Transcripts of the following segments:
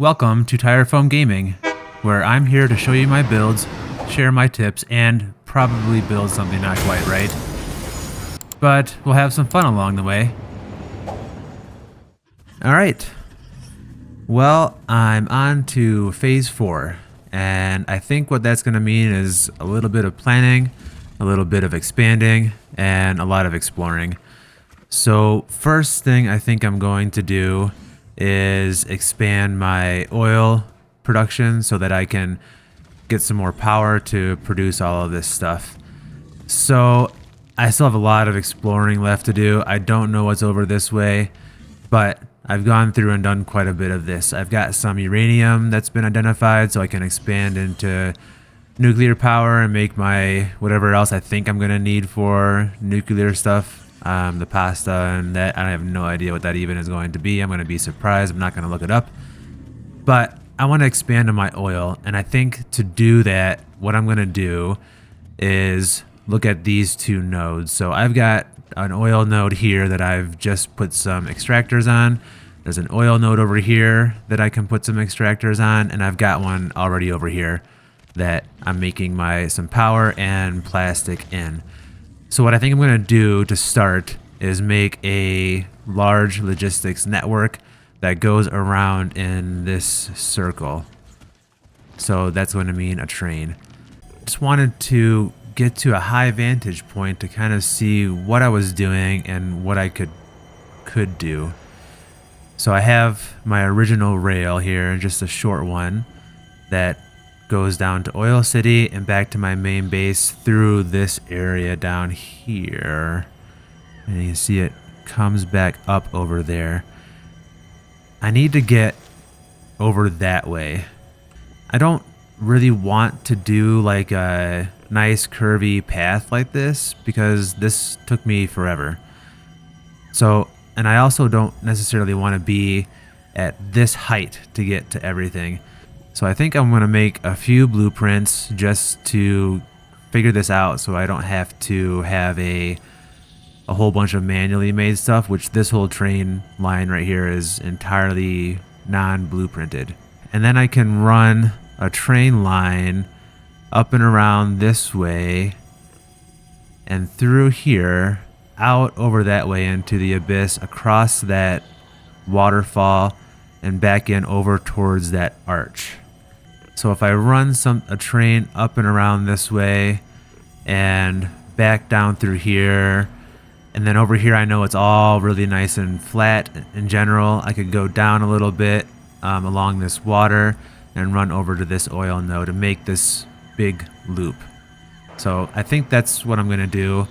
Welcome to Tire Foam Gaming, where I'm here to show you my builds, share my tips, and probably build something not quite right. But we'll have some fun along the way. Alright, well, I'm on to phase 4, and I think what that's going to mean is a little bit of planning, a little bit of expanding, and a lot of exploring. So first thing I think I'm going to do is expand my oil production so that I can get some more power to produce all of this stuff. So I still have a lot of exploring left to do. I don't know what's over this way, but I've gone through and done quite a bit of this. I've got some uranium that's been identified so I can expand into nuclear power and make my whatever else I think I'm gonna need for nuclear stuff. The pasta and that, I have no idea what that even is going to be. I'm going to be surprised. I'm not going to look it up. But I want to expand on my oil, and I think to do that, what I'm going to do is look at these two nodes. So I've got an oil node here that I've just put some extractors on. There's an oil node over here that I can put some extractors on, and I've got one already over here that I'm making some power and plastic in. So what I think I'm going to do to start is make a large logistics network that goes around in this circle. So that's going to mean a train. Just wanted to get to a high vantage point to kind of see what I was doing and what I could do. So I have my original rail here, just a short one that goes down to Oil City and back to my main base through this area down here. And you can see it comes back up over there. I need to get over that way. I don't really want to do like a nice curvy path like this because this took me forever. So, and I also don't necessarily want to be at this height to get to everything. So I think I'm going to make a few blueprints just to figure this out so I don't have to have a whole bunch of manually made stuff, which this whole train line right here is entirely non-blueprinted. And then I can run a train line up and around this way and through here, out over that way into the abyss, across that waterfall, and back in over towards that arch. So if I run a train up and around this way and back down through here, and then over here I know it's all really nice and flat in general, I could go down a little bit along this water and run over to this oil node to make this big loop. So I think that's what I'm going to do.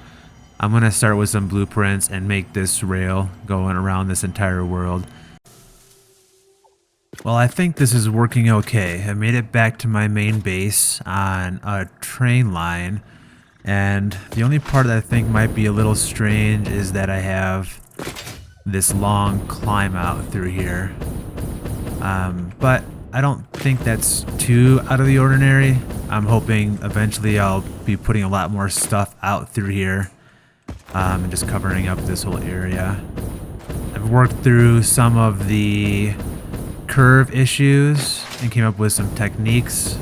I'm going to start with some blueprints and make this rail going around this entire world. Well, I think this is working okay. I made it back to my main base on a train line, and the only part that I think might be a little strange is that I have this long climb out through here. But I don't think that's too out of the ordinary. I'm hoping eventually I'll be putting a lot more stuff out through here and just covering up this whole area. I've worked through some of the curve issues and came up with some techniques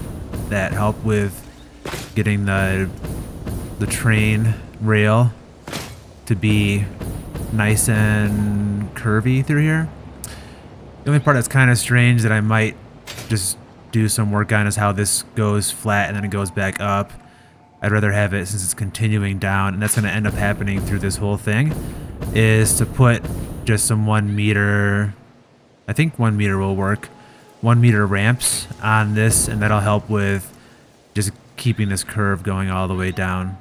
that help with getting the train rail to be nice and curvy through here. The only part that's kind of strange that I might just do some work on is how this goes flat and then it goes back up. I'd rather have it, since it's continuing down, and that's going to end up happening through this whole thing, is to put just some 1 meter, I think 1 meter will work, 1 meter ramps on this, and that'll help with just keeping this curve going all the way down.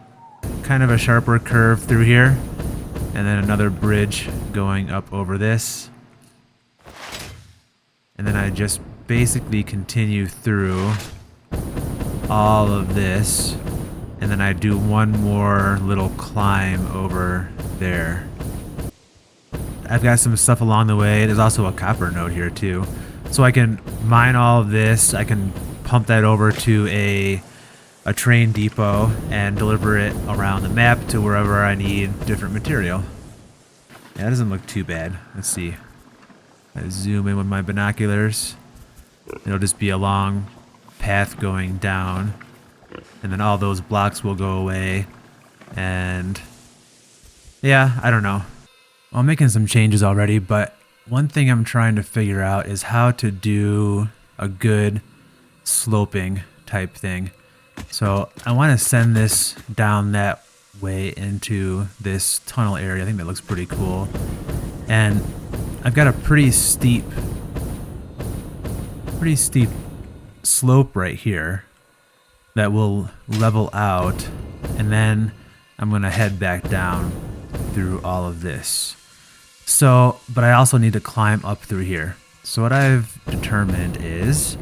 Kind of a sharper curve through here, and then another bridge going up over this. And then I just basically continue through all of this, and then I do one more little climb over there. I've got some stuff along the way. There's also a copper node here too. So I can mine all of this. I can pump that over to a train depot and deliver it around the map to wherever I need different material. Yeah, that doesn't look too bad. Let's see. I zoom in with my binoculars. It'll just be a long path going down, and then all those blocks will go away. And yeah, I don't know. I'm making some changes already, but one thing I'm trying to figure out is how to do a good sloping type thing. So I want to send this down that way into this tunnel area. I think that looks pretty cool. And I've got a pretty steep slope right here that will level out, and then I'm gonna head back down through all of this. So, but I also need to climb up through here. So what I've determined is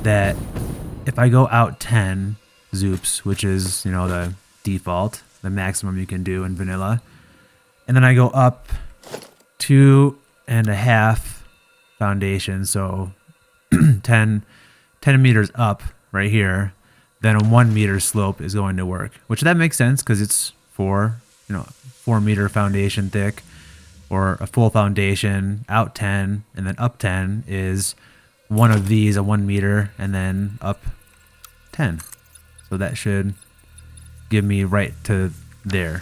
that if I go out 10 zoops, which is, you know, the default, the maximum you can do in vanilla, and then I go up 2.5 foundation, so 10 meters up right here, then a 1 meter slope is going to work, which that makes sense because it's 4 meter foundation thick, or a full foundation out 10 and then up 10 is one of these, a 1 meter, and then up 10. So that should give me right to there.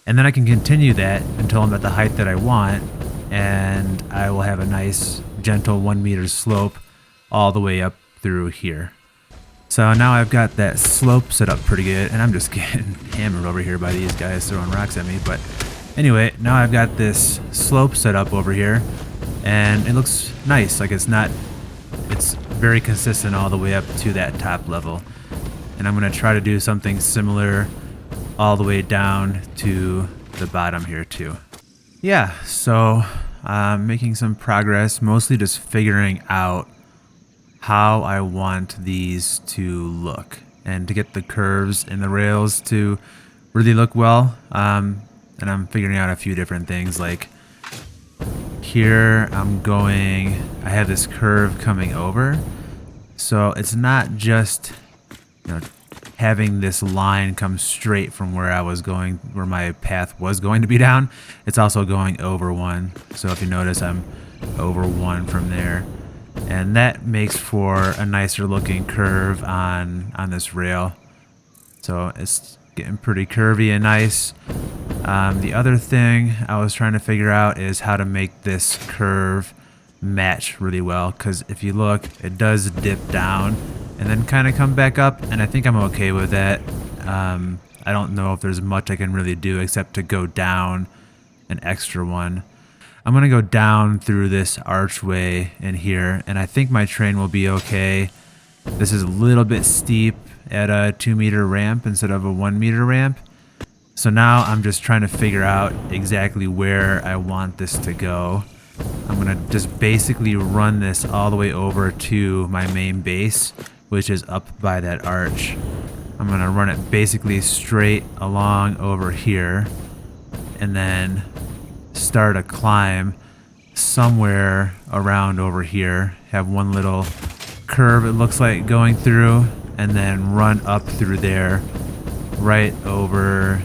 And then I can continue that until I'm at the height that I want, and I will have a nice gentle 1 meter slope all the way up through here. So now I've got that slope set up pretty good, and I'm just getting hammered over here by these guys throwing rocks at me. But anyway, now I've got this slope set up over here, and it looks nice. Like it's very consistent all the way up to that top level. And I'm gonna try to do something similar all the way down to the bottom here too. Yeah, so I'm making some progress, mostly just figuring out how I want these to look and to get the curves and the rails to really look well. And I'm figuring out a few different things, like here I have this curve coming over, so it's not just, you know, having this line come straight from where my path was going to be down. It's also going over one. So if you notice, I'm over one from there. And that makes for a nicer looking curve on this rail. So it's getting pretty curvy and nice. The other thing I was trying to figure out is how to make this curve match really well. Because if you look, it does dip down and then kind of come back up, and I think I'm okay with that. I don't know if there's much I can really do except to go down an extra one. I'm gonna go down through this archway in here, and I think my train will be okay. This is a little bit steep at a 2 meter ramp instead of a 1 meter ramp. So now I'm just trying to figure out exactly where I want this to go. I'm gonna just basically run this all the way over to my main base, which is up by that arch. I'm gonna run it basically straight along over here, and then start a climb somewhere around over here. Have one little curve, it looks like, going through, and then run up through there right over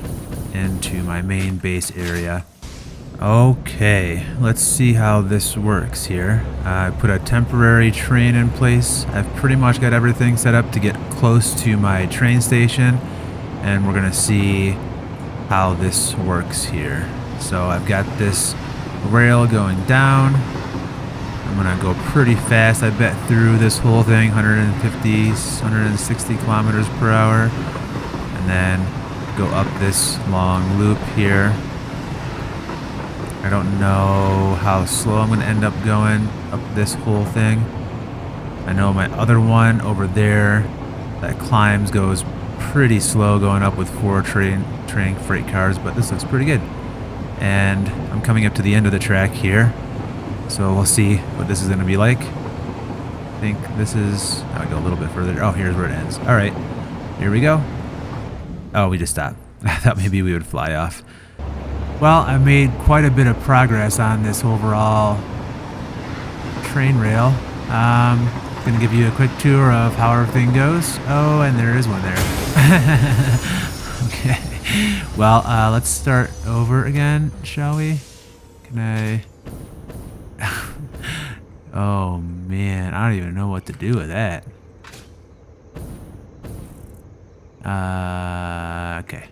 into my main base area. Okay, let's see how this works here. I put a temporary train in place. I've pretty much got everything set up to get close to my train station, and we're gonna see how this works here. So I've got this rail going down. I'm gonna go pretty fast, I bet, through this whole thing, 150, 160 kilometers per hour, and then go up this long loop here. I don't know how slow I'm gonna end up going up this whole thing. I know my other one over there that climbs goes pretty slow going up with 4 train freight cars, but this looks pretty good. And I'm coming up to the end of the track here, so we'll see what this is going to be like. I think this is, I'll go a little bit further. Oh, here's where it ends. All right, here we go. Oh, we just stopped. I thought maybe we would fly off. Well, I made quite a bit of progress on this overall train rail. Going to give you a quick tour of how everything goes. Oh, and there is one there. Okay. Well, let's start over again, shall we? Can I... Oh man, I don't even know what to do with that. Okay.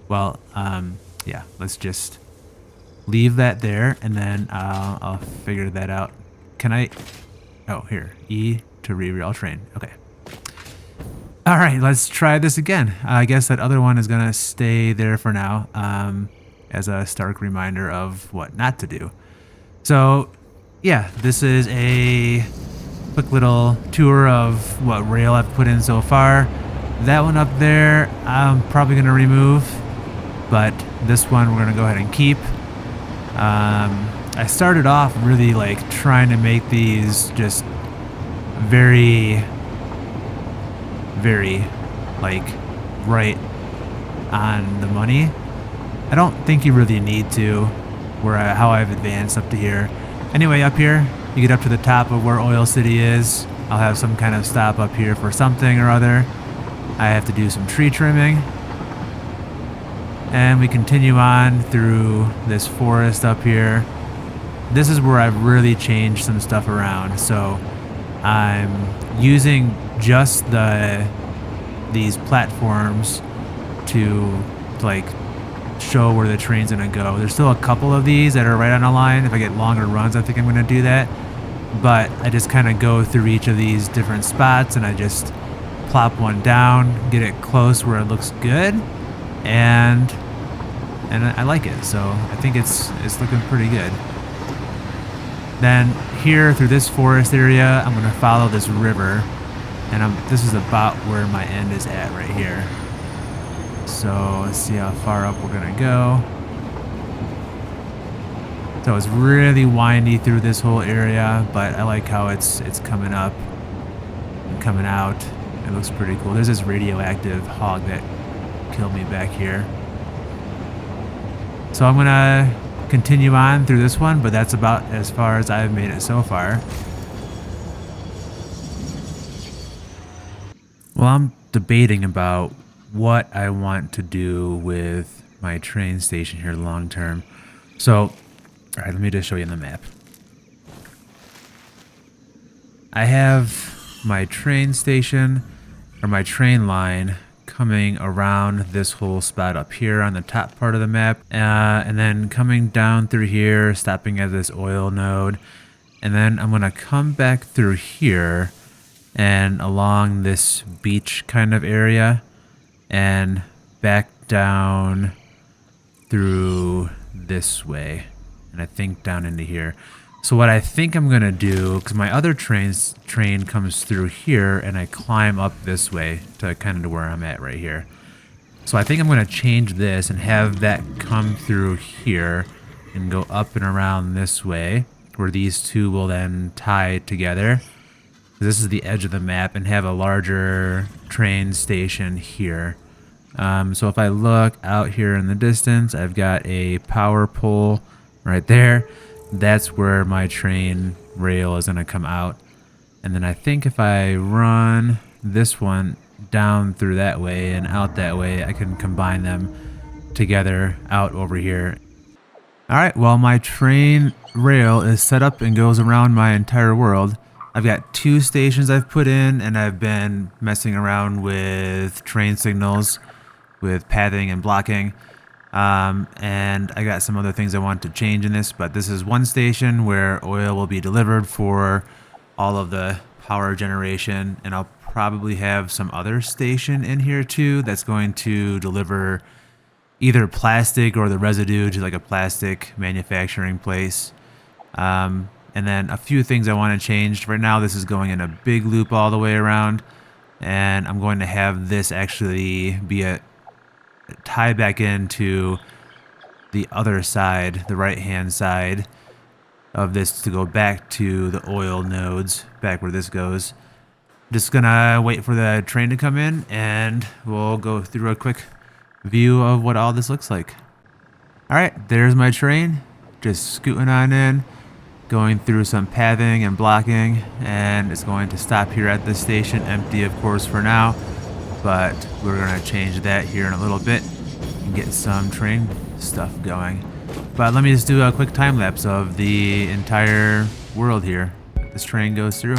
Well, yeah, let's just leave that there, and then I'll figure that out. Can I? Oh, here. E to reroute train. Okay. All right, let's try this again. I guess that other one is gonna stay there for now, as a stark reminder of what not to do. So, yeah, this is a quick little tour of what rail I've put in so far. That one up there, I'm probably gonna remove, but this one we're gonna go ahead and keep. I started off really like trying to make these just very, very like right on the money. I don't think you really need to, how I've advanced up to here. Anyway, up here, you get up to the top of where Oil City is. I'll have some kind of stop up here for something or other. I have to do some tree trimming. And we continue on through this forest up here. This is where I've really changed some stuff around. So I'm using just these platforms to like show where the train's gonna go. There's still a couple of these that are right on a line. If I get longer runs, I think I'm gonna do that. But I just kind of go through each of these different spots and I just plop one down, get it close where it looks good, and I like it. So I think it's looking pretty good. Then here through this forest area, I'm gonna follow this river, and this is about where my end is at right here. So let's see how far up we're gonna go. So it's really windy through this whole area, but I like how it's coming up and coming out. It looks pretty cool. There's this radioactive hog that killed me back here. So I'm gonna continue on through this one, but that's about as far as I've made it so far. Well, I'm debating about what I want to do with my train station here long term. So, all right, let me just show you on the map. I have my train station, or my train line, coming around this whole spot up here on the top part of the map, and then coming down through here, stopping at this oil node, and then I'm gonna come back through here and along this beach kind of area and back down through this way, and I think down into here. So what I think I'm gonna do, because my other train comes through here and I climb up this way to kind of to where I'm at right here. So I think I'm gonna change this and have that come through here and go up and around this way, where these two will then tie together. This is the edge of the map, and have a larger train station here. So if I look out here in the distance, I've got a power pole right there. That's where my train rail is going to come out. And then I think if I run this one down through that way and out that way, I can combine them together out over here. All right, well, my train rail is set up and goes around my entire world. I've got 2 stations I've put in, and I've been messing around with train signals, with pathing and blocking. And I got some other things I want to change in this, but this is one station where oil will be delivered for all of the power generation, and I'll probably have some other station in here too that's going to deliver either plastic or the residue to like a plastic manufacturing place. And then a few things I want to change. Right now this is going in a big loop all the way around, and I'm going to have this actually be a tie back into the other side, the right hand side of this, to go back to the oil nodes, back where this goes. Just gonna wait for the train to come in and we'll go through a quick view of what all this looks like. Alright, there's my train, just scooting on in, going through some pathing and blocking, and it's going to stop here at this station, empty of course for now. But we're gonna change that here in a little bit and get some train stuff going. But let me just do a quick time lapse of the entire world here. this train goes through.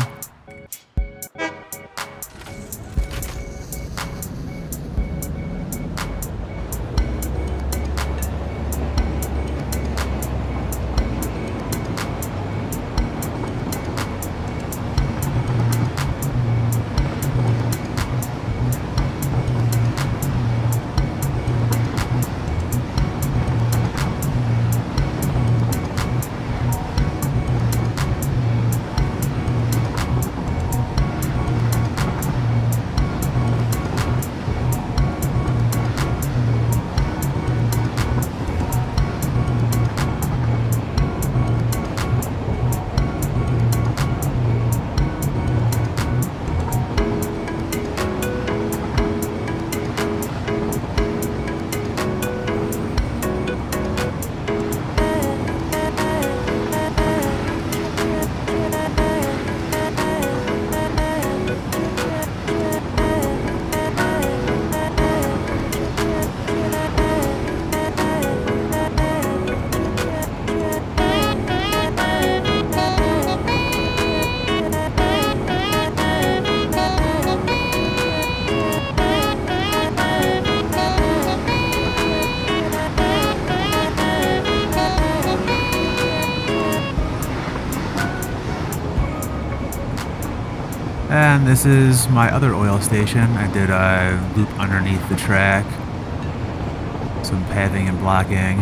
And this is my other oil station. I did a loop underneath the track, some pathing and blocking,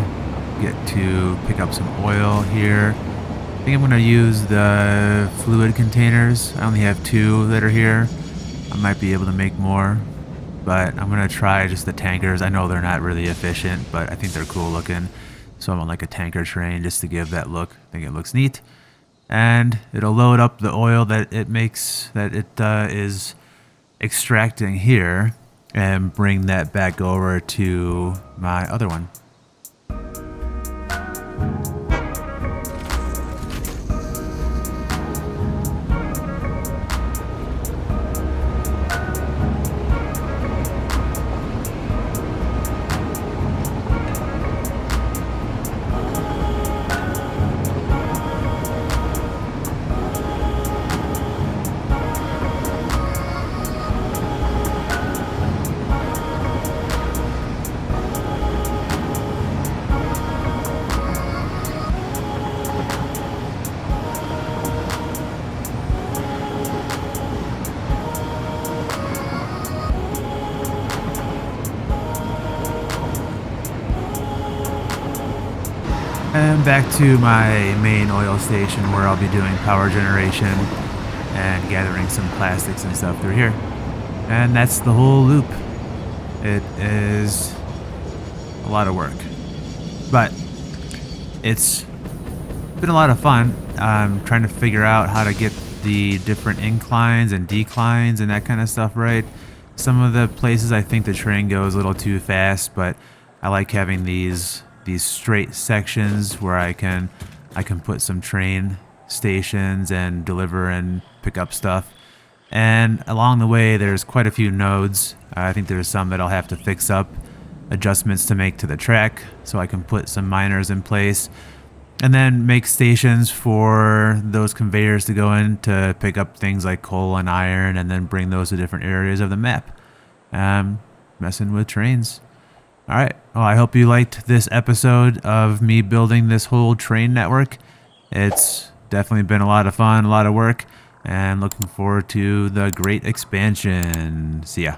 get to pick up some oil here. I think I'm going to use the fluid containers. I only have 2 that are here. I might be able to make more, but I'm going to try just the tankers. I know they're not really efficient, but I think they're cool looking. So I'm on like a tanker train just to give that look. I think it looks neat. And it'll load up the oil that it makes, that it is extracting here, and bring that back over to my other one. And back to my main oil station where I'll be doing power generation and gathering some plastics and stuff through here. And that's the whole loop. It is a lot of work, but it's been a lot of fun. I'm trying to figure out how to get the different inclines and declines and that kind of stuff right. Some of the places I think the train goes a little too fast, but I like having these straight sections where I can put some train stations and deliver and pick up stuff. And along the way, there's quite a few nodes. I think there's some that I'll have to fix up, adjustments to make to the track, so I can put some miners in place, and then make stations for those conveyors to go in to pick up things like coal and iron, and then bring those to different areas of the map. Messing with trains. All right. Well, I hope you liked this episode of me building this whole train network. It's definitely been a lot of fun, a lot of work, and looking forward to the great expansion. See ya.